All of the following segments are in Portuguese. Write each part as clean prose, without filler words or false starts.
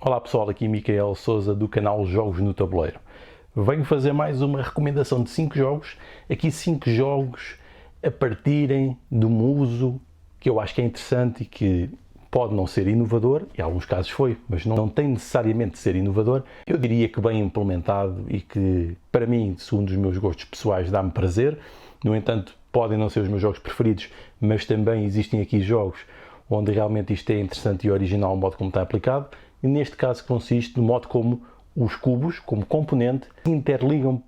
Olá pessoal, aqui Micael Souza do canal Jogos no Tabuleiro. Venho fazer mais uma recomendação de 5 jogos, aqui 5 jogos a partirem de um uso que eu acho que é interessante e que pode não ser inovador, em alguns casos foi, mas não tem necessariamente de ser inovador. Eu diria que bem implementado e que, para mim, segundo os meus gostos pessoais, dá-me prazer. No entanto, podem não ser os meus jogos preferidos, mas também existem aqui jogos onde realmente isto é interessante e original o modo como está aplicado. E neste caso consiste no modo como os cubos, como componente, interligam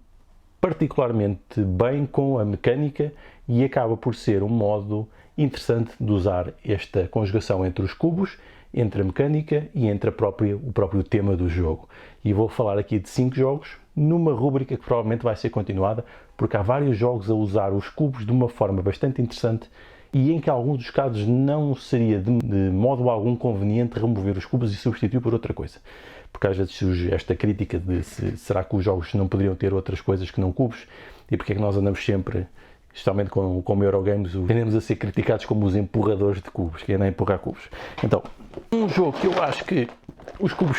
particularmente bem com a mecânica e acaba por ser um modo interessante de usar esta conjugação entre os cubos, entre a mecânica e entre o próprio tema do jogo. E vou falar aqui de 5 jogos numa rúbrica que provavelmente vai ser continuada, porque há vários jogos a usar os cubos de uma forma bastante interessante e em que, em alguns dos casos, não seria de modo algum conveniente remover os cubos e substituir por outra coisa. Porque às vezes surge esta crítica de será que os jogos não poderiam ter outras coisas que não cubos, e porque é que nós andamos sempre, especialmente com Eurogames, tendemos a ser criticados como os empurradores de cubos, que é nem empurrar cubos. Então, um jogo que eu acho que os cubos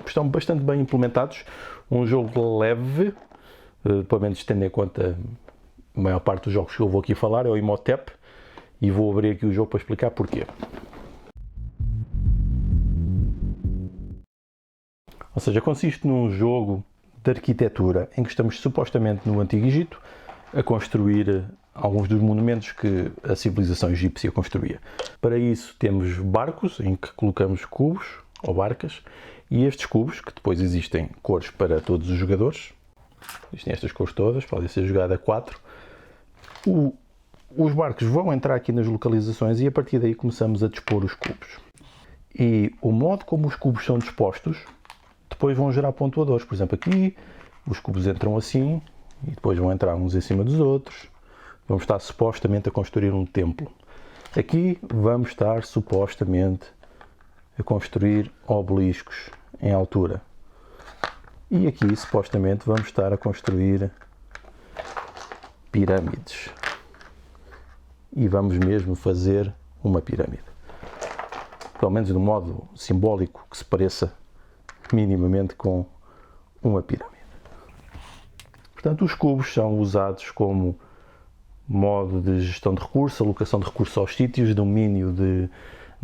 estão bastante bem implementados, um jogo leve, pelo menos tendo em conta a maior parte dos jogos que eu vou aqui falar, é o Imhotep. E vou abrir aqui o jogo para explicar porquê. Ou seja, consiste num jogo de arquitetura em que estamos supostamente no Antigo Egito a construir alguns dos monumentos que a civilização egípcia construía. Para isso temos barcos em que colocamos cubos ou barcas e estes cubos, que depois existem cores para todos os jogadores, existem estas cores todas, podem ser jogadas a 4. Os barcos vão entrar aqui nas localizações e a partir daí começamos a dispor os cubos. E o modo como os cubos são dispostos, depois vão gerar pontuadores. Por exemplo, aqui os cubos entram assim e depois vão entrar uns em cima dos outros. Vamos estar supostamente a construir um templo. Aqui vamos estar supostamente a construir obeliscos em altura. E aqui supostamente vamos estar a construir pirâmides. E vamos mesmo fazer uma pirâmide. Pelo menos de um modo simbólico que se pareça minimamente com uma pirâmide. Portanto, os cubos são usados como modo de gestão de recursos, alocação de recursos aos sítios, domínio de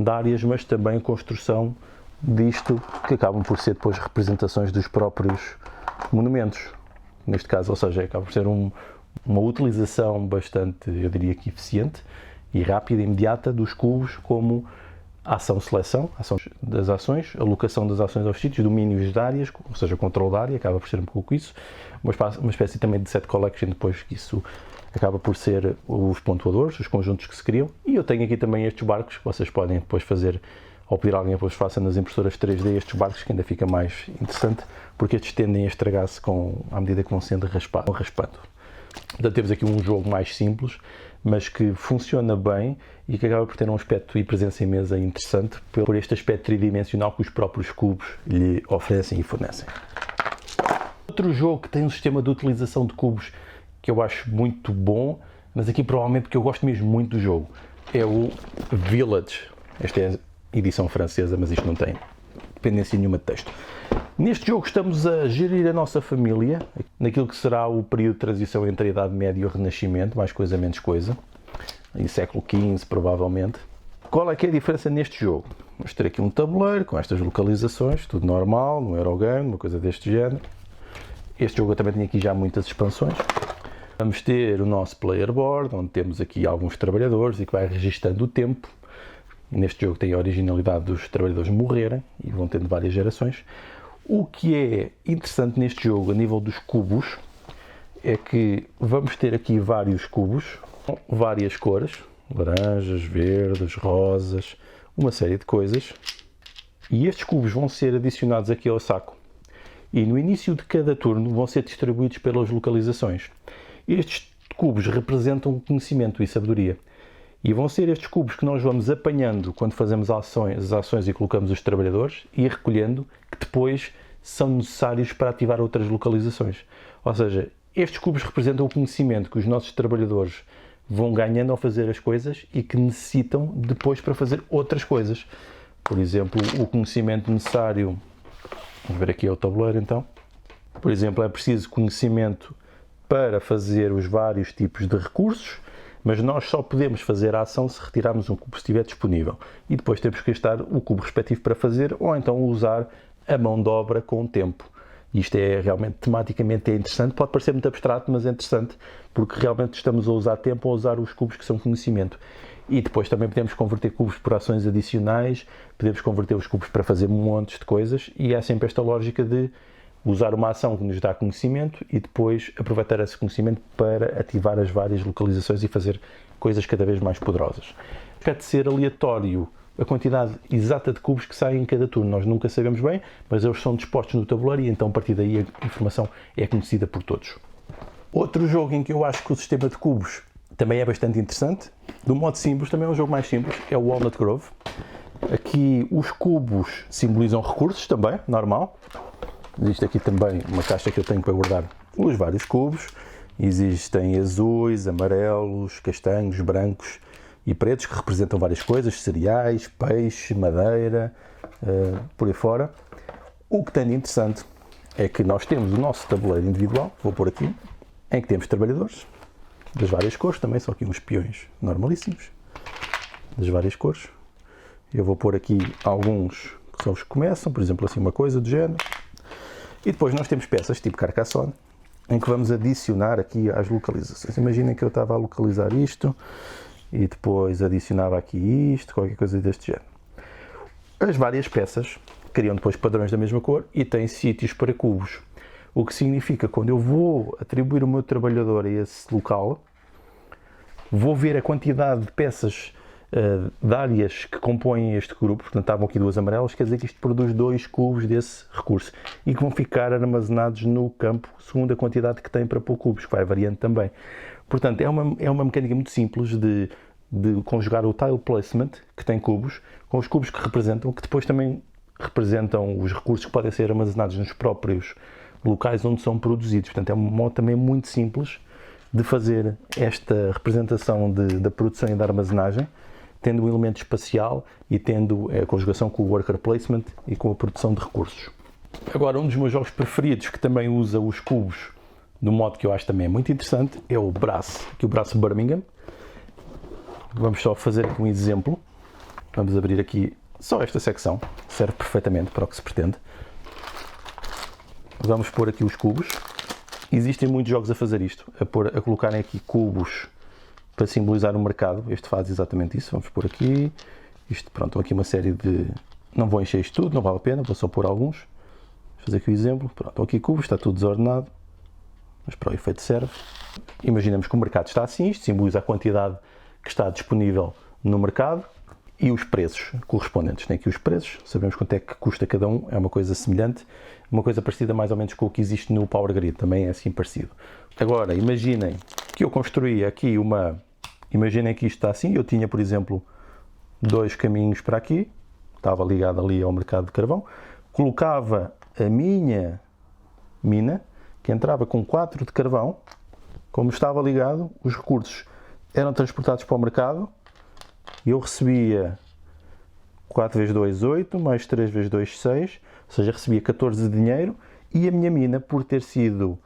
áreas, mas também construção disto que acabam por ser depois representações dos próprios monumentos. Neste caso, ou seja, acaba por ser uma utilização bastante, eu diria que eficiente e rápida e imediata dos cubos como ação-seleção, ação das ações, alocação das ações aos sítios, domínios de áreas, ou seja, controle da área, acaba por ser um pouco isso, uma espécie também de set collection depois que isso acaba por ser os pontuadores, os conjuntos que se criam. E eu tenho aqui também estes barcos que vocês podem depois fazer, ou pedir a alguém depois faça nas impressoras 3D estes barcos, que ainda fica mais interessante, porque estes tendem a estragar-se à medida que vão sendo raspando. Então temos aqui um jogo mais simples, mas que funciona bem e que acaba por ter um aspecto e presença em mesa interessante por este aspecto tridimensional que os próprios cubos lhe oferecem e fornecem. Outro jogo que tem um sistema de utilização de cubos que eu acho muito bom, mas aqui provavelmente porque eu gosto mesmo muito do jogo, é o Village. Esta é a edição francesa, mas isto não tem dependência nenhuma de texto. Neste jogo estamos a gerir a nossa família, naquilo que será o período de transição entre a Idade Média e o Renascimento, mais coisa menos coisa, em século XV provavelmente. Qual é que é a diferença neste jogo? Vamos ter aqui um tabuleiro com estas localizações, tudo normal, no Eurogame, uma coisa deste género. Este jogo eu também tenho aqui já muitas expansões. Vamos ter o nosso player board, onde temos aqui alguns trabalhadores e que vai registando o tempo. Neste jogo tem a originalidade dos trabalhadores morrerem e vão tendo várias gerações. O que é interessante neste jogo, a nível dos cubos, é que vamos ter aqui vários cubos, com várias cores, laranjas, verdes, rosas, uma série de coisas. E estes cubos vão ser adicionados aqui ao saco. E no início de cada turno vão ser distribuídos pelas localizações. Estes cubos representam conhecimento e sabedoria. E vão ser estes cubos que nós vamos apanhando quando fazemos as ações e colocamos os trabalhadores e recolhendo, que depois são necessários para ativar outras localizações. Ou seja, estes cubos representam o conhecimento que os nossos trabalhadores vão ganhando ao fazer as coisas e que necessitam depois para fazer outras coisas. Por exemplo, o conhecimento necessário Vamos ver aqui o tabuleiro então. Por exemplo, é preciso conhecimento para fazer os vários tipos de recursos, mas nós só podemos fazer a ação se retirarmos um cubo que estiver disponível. E depois temos que gastar o cubo respectivo para fazer, ou então usar a mão de obra com o tempo. Isto é realmente, tematicamente é interessante, pode parecer muito abstrato, mas é interessante, porque realmente estamos a usar tempo ou a usar os cubos que são conhecimento. E depois também podemos converter cubos por ações adicionais, podemos converter os cubos para fazer montes de coisas, e há sempre esta lógica de usar uma ação que nos dá conhecimento e depois aproveitar esse conhecimento para ativar as várias localizações e fazer coisas cada vez mais poderosas. Pode ser aleatório a quantidade exata de cubos que saem em cada turno. Nós nunca sabemos bem, mas eles são dispostos no tabuleiro e então a partir daí a informação é conhecida por todos. Outro jogo em que eu acho que o sistema de cubos também é bastante interessante, do modo simples, também é um jogo mais simples, é o Walnut Grove. Aqui os cubos simbolizam recursos também, normal. Existe aqui também uma caixa que eu tenho para guardar os vários cubos. Existem azuis, amarelos, castanhos, brancos e pretos, que representam várias coisas, cereais, peixe, madeira, por aí fora. O que tem de interessante é que nós temos o nosso tabuleiro individual, vou pôr aqui, em que temos trabalhadores das várias cores, também são aqui uns peões normalíssimos, das várias cores. Eu vou pôr aqui alguns que são os que começam, por exemplo, assim uma coisa do género. E depois nós temos peças tipo Carcassonne, em que vamos adicionar aqui às localizações. Imaginem que eu estava a localizar isto e depois adicionava aqui isto, qualquer coisa deste género. As várias peças criam depois padrões da mesma cor e têm sítios para cubos. O que significa que quando eu vou atribuir o meu trabalhador a esse local, vou ver a quantidade de peças de áreas que compõem este grupo, portanto estavam aqui duas amarelas, quer dizer que isto produz 2 cubos desse recurso e que vão ficar armazenados no campo segundo a quantidade que tem para pôr cubos, que vai variando também. Portanto, é uma mecânica muito simples de conjugar o tile placement, que tem cubos, com os cubos que representam, que depois também representam os recursos que podem ser armazenados nos próprios locais onde são produzidos. Portanto, é um modo também muito simples de fazer esta representação da produção e da armazenagem, tendo um elemento espacial e tendo a conjugação com o worker placement e com a produção de recursos. Agora, um dos meus jogos preferidos, que também usa os cubos de um modo que eu acho também muito interessante, é o braço, aqui o braço Birmingham. Vamos só fazer um exemplo. Vamos abrir aqui só esta secção, serve perfeitamente para o que se pretende. Vamos pôr aqui os cubos. Existem muitos jogos a fazer isto, a colocarem aqui cubos para simbolizar o mercado. Este faz exatamente isso. Vamos pôr aqui, isto, pronto, aqui uma série de... Não vou encher isto tudo, não vale a pena, vou só pôr alguns. Vou fazer aqui o exemplo. Pronto, aqui cubos, está tudo desordenado, mas para o efeito serve. Imaginemos que o mercado está assim, isto simboliza a quantidade que está disponível no mercado e os preços correspondentes. Tem aqui os preços, sabemos quanto é que custa cada um, é uma coisa semelhante, uma coisa parecida mais ou menos com o que existe no Power Grid, também é assim parecido. Agora, imaginem que eu construí aqui imaginem que isto está assim, eu tinha, por exemplo, 2 caminhos para aqui, estava ligado ali ao mercado de carvão, colocava a minha mina, que entrava com 4 de carvão, como estava ligado, os recursos eram transportados para o mercado e eu recebia 4 vezes 2, 8, mais 3 vezes 2, 6, ou seja, recebia 14 de dinheiro e a minha mina, por ter sido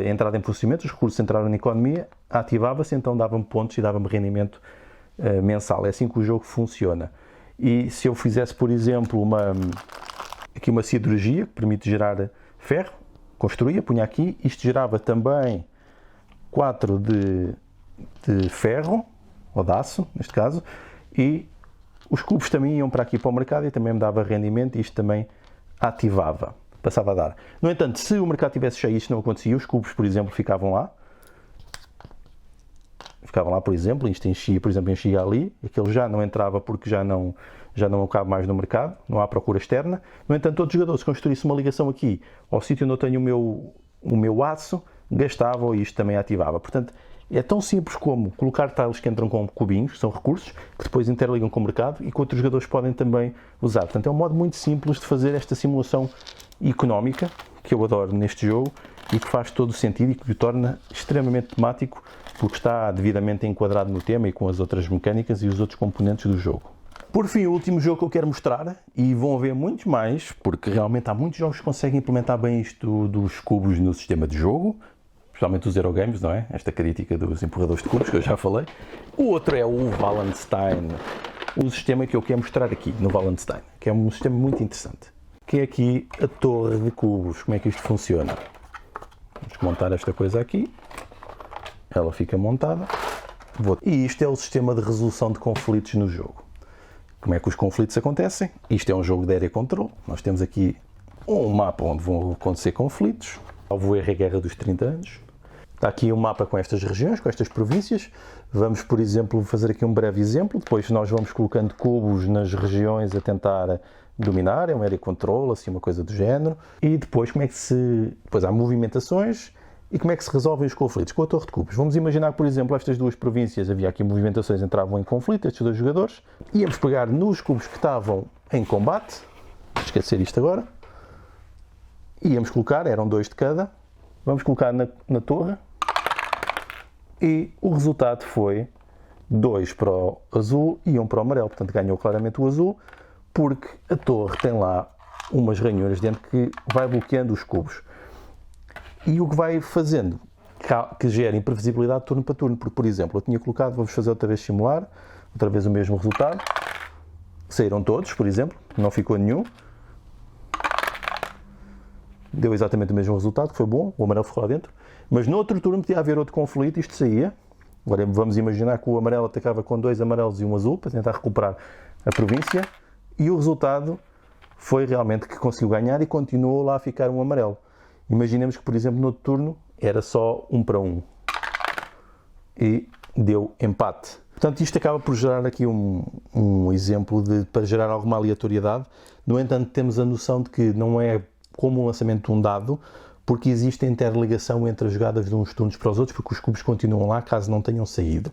entrada em funcionamento, os recursos entraram na economia, ativava-se, então dava-me pontos e dava-me rendimento mensal. É assim que o jogo funciona. E se eu fizesse, por exemplo, aqui uma siderurgia que permite gerar ferro, construía, punha aqui, isto gerava também 4 de ferro, ou de aço, neste caso, e os cubos também iam para aqui para o mercado e também me dava rendimento e isto também ativava, passava a dar. No entanto, se o mercado estivesse cheio e isto não acontecia, os cubos, por exemplo, ficavam lá, por exemplo, isto enchia, por exemplo, enchia ali, aquele já não entrava porque já não cabe mais no mercado, não há procura externa. No entanto, todo jogador, se construísse uma ligação aqui ao sítio onde eu tenho o meu aço, gastava e isto também ativava. Portanto, é tão simples como colocar tiles que entram com cubinhos, que são recursos, que depois interligam com o mercado e que outros jogadores podem também usar. Portanto, é um modo muito simples de fazer esta simulação económica, que eu adoro neste jogo e que faz todo o sentido e que o torna extremamente temático, porque está devidamente enquadrado no tema e com as outras mecânicas e os outros componentes do jogo. Por fim, o último jogo que eu quero mostrar, e vão haver muitos mais, porque realmente há muitos jogos que conseguem implementar bem isto dos cubos no sistema de jogo, especialmente os Eurogames, não é? Esta crítica dos empurradores de cubos, que eu já falei. O outro é o Wallenstein, o sistema que eu quero mostrar aqui no Wallenstein, que é um sistema muito interessante, que é aqui a torre de cubos. Como é que isto funciona? Vamos montar esta coisa aqui, ela fica montada, e isto é o sistema de resolução de conflitos no jogo. Como é que os conflitos acontecem? Isto é um jogo de area control. Nós temos aqui um mapa onde vão acontecer conflitos. Salvo erro, a Guerra dos 30 anos. Está aqui um mapa com estas regiões, com estas províncias. Vamos, por exemplo, fazer aqui um breve exemplo. Depois nós vamos colocando cubos nas regiões a tentar dominar. É um area control, assim, uma coisa do género. E depois, depois há movimentações. E como é que se resolvem os conflitos? Com a torre de cubos. Vamos imaginar que, por exemplo, estas duas províncias, havia aqui movimentações, entravam em conflito, estes dois jogadores. Íamos pegar nos cubos que estavam em combate, vou esquecer isto agora, íamos colocar, eram 2 de cada, vamos colocar na torre, e o resultado foi 2 para o azul e 1 para o amarelo. Portanto, ganhou claramente o azul, porque a torre tem lá umas ranhuras dentro que vai bloqueando os cubos. E o que vai fazendo que gera imprevisibilidade de turno para turno, porque, por exemplo, eu tinha colocado, vamos fazer outra vez simular, outra vez o mesmo resultado, saíram todos, por exemplo, não ficou nenhum, deu exatamente o mesmo resultado, que foi bom, o amarelo ficou lá dentro, mas no outro turno podia haver outro conflito, isto saía. Agora vamos imaginar que o amarelo atacava com 2 amarelos e 1 azul, para tentar recuperar a província, e o resultado foi realmente que conseguiu ganhar e continuou lá a ficar um amarelo. Imaginemos que, por exemplo, no outro turno era só 1 para 1 e deu empate. Portanto, isto acaba por gerar aqui um exemplo para gerar alguma aleatoriedade. No entanto, temos a noção de que não é como o lançamento de um dado, porque existe interligação entre as jogadas de uns turnos para os outros, porque os cubos continuam lá caso não tenham saído.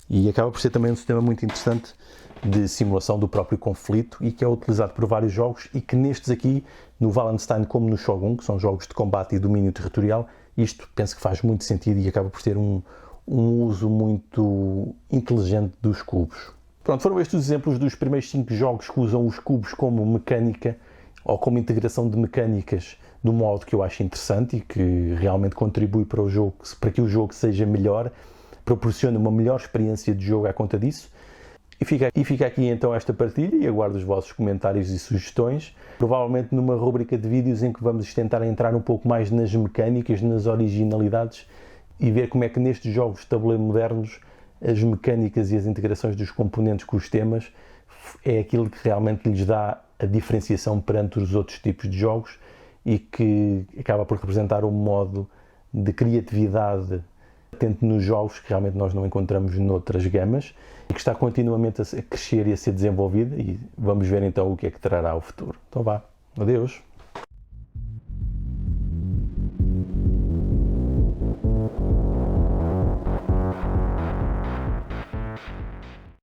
E acaba por ser também um sistema muito interessante de simulação do próprio conflito e que é utilizado por vários jogos e que nestes aqui, no Wallenstein como no Shogun, que são jogos de combate e domínio territorial, isto penso que faz muito sentido e acaba por ter um uso muito inteligente dos cubos. Pronto, foram estes os exemplos dos primeiros 5 jogos que usam os cubos como mecânica ou como integração de mecânicas de um modo que eu acho interessante e que realmente contribui para o jogo, para que o jogo seja melhor, proporciona uma melhor experiência de jogo à conta disso. E fica aqui então esta partilha e aguardo os vossos comentários e sugestões, provavelmente numa rubrica de vídeos em que vamos tentar entrar um pouco mais nas mecânicas, nas originalidades e ver como é que nestes jogos de tabuleiro modernos as mecânicas e as integrações dos componentes com os temas é aquilo que realmente lhes dá a diferenciação perante os outros tipos de jogos e que acaba por representar um modo de criatividade patente nos jogos que realmente nós não encontramos noutras gamas e que está continuamente a crescer e a ser desenvolvida e vamos ver então o que é que trará o futuro. Então vá, adeus!